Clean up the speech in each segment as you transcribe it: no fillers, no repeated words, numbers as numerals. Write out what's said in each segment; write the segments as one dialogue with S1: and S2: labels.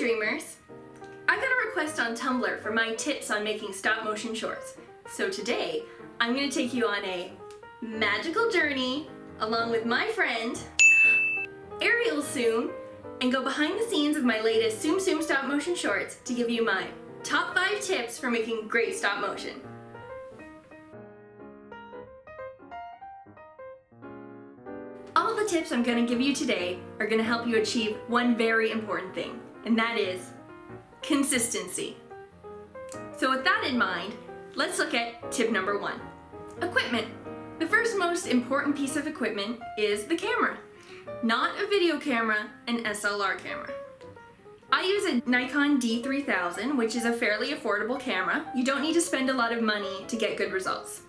S1: dreamers! I got a request on Tumblr for my tips on making stop motion shorts. So today, I'm going to take you on a magical journey along with my friend, Ariel Tsum, and go behind the scenes of my latest Tsum Tsum stop motion shorts to give you my top 5 tips for making great stop motion. All the tips I'm going to give you today are going to help you achieve one very important thing, and that is consistency. So with that in mind, let's look at tip number 1. Equipment. The first most important piece of equipment is the camera. Not a video camera, an SLR camera. I use a Nikon D3000, which is a fairly affordable camera. You don't need to spend a lot of money to get good results.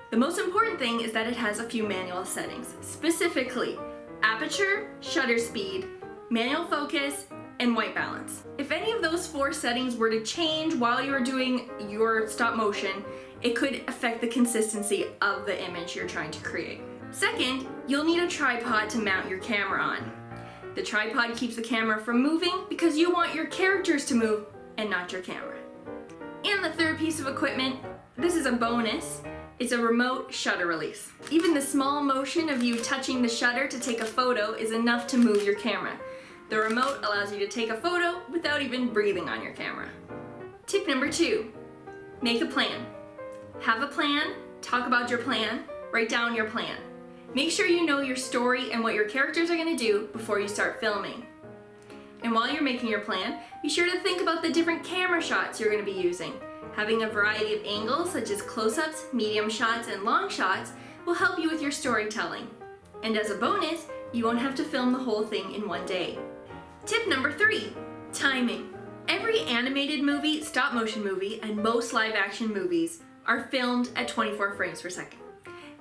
S1: The most important thing is that it has a few manual settings, specifically aperture, shutter speed, manual focus, and white balance. If any of those 4 settings were to change while you are doing your stop motion, it could affect the consistency of the image you're trying to create. Second, you'll need a tripod to mount your camera on. The tripod keeps the camera from moving because you want your characters to move and not your camera. And the third piece of equipment, this is a bonus. It's a remote shutter release. Even the small motion of you touching the shutter to take a photo is enough to move your camera. The remote allows you to take a photo without even breathing on your camera. Tip number 2, make a plan. Have a plan, talk about your plan, write down your plan. Make sure you know your story and what your characters are going to do before you start filming. And while you're making your plan, be sure to think about the different camera shots you're going to be using. Having a variety of angles such as close-ups, medium shots, and long shots will help you with your storytelling. And as a bonus, you won't have to film the whole thing in one day. Tip number 3, timing. Every animated movie, stop motion movie, and most live action movies are filmed at 24 frames per second.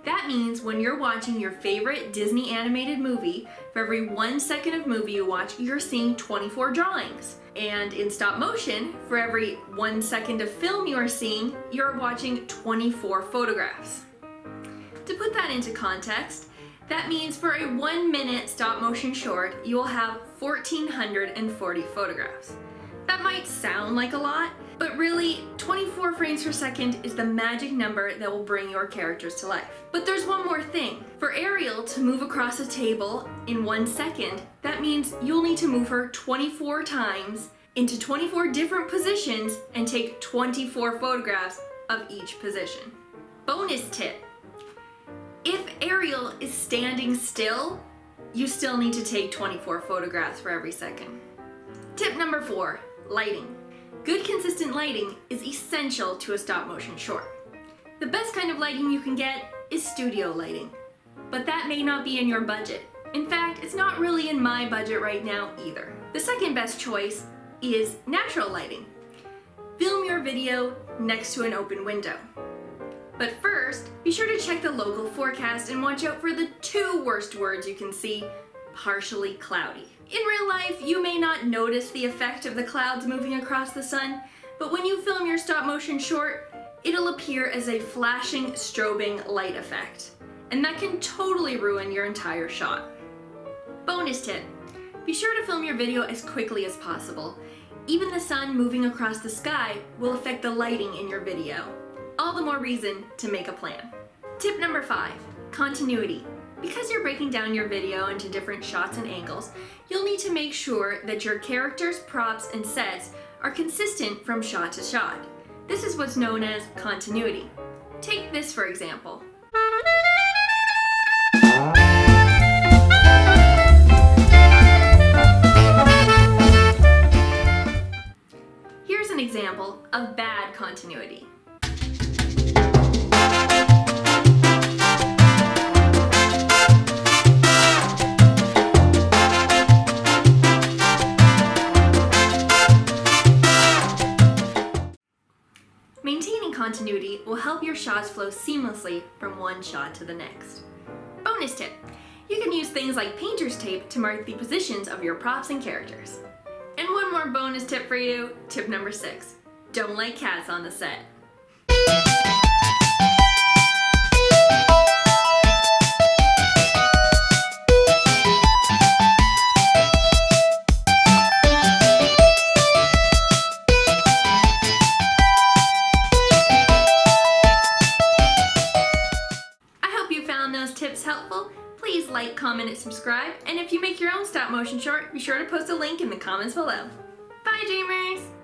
S1: That means when you're watching your favorite Disney animated movie, for every 1 second of movie you watch, you're seeing 24 drawings. And in stop motion, for every 1 second of film you are seeing, you're watching 24 photographs. To put that into context, that means for a 1-minute stop motion short, you will have 1,440 photographs. That might sound like a lot, but really, 24 frames per second is the magic number that will bring your characters to life. But there's one more thing. For Ariel to move across a table in 1 second, that means you'll need to move her 24 times into 24 different positions and take 24 photographs of each position. Bonus tip. If Ariel is standing still, you still need to take 24 photographs for every second. Tip number 4, lighting. Good consistent lighting is essential to a stop motion short. The best kind of lighting you can get is studio lighting, but that may not be in your budget. In fact, it's not really in my budget right now either. The second best choice is natural lighting. Film your video next to an open window. But first, be sure to check the local forecast and watch out for the 2 worst words you can see: partially cloudy. In real life, you may not notice the effect of the clouds moving across the sun, but when you film your stop motion short, it'll appear as a flashing, strobing light effect. And that can totally ruin your entire shot. Bonus tip, be sure to film your video as quickly as possible. Even the sun moving across the sky will affect the lighting in your video. All the more reason to make a plan. Tip number 5, continuity. Because you're breaking down your video into different shots and angles, you'll need to make sure that your characters, props, and sets are consistent from shot to shot. This is what's known as continuity. Take this for example. Here's an example of bad continuity. Maintaining continuity will help your shots flow seamlessly from one shot to the next. Bonus tip, you can use things like painter's tape to mark the positions of your props and characters. And one more bonus tip for you, tip number 6, don't let cats on the set. like, comment, and subscribe. And if you make your own stop motion short, be sure to post a link in the comments below. Bye, dreamers!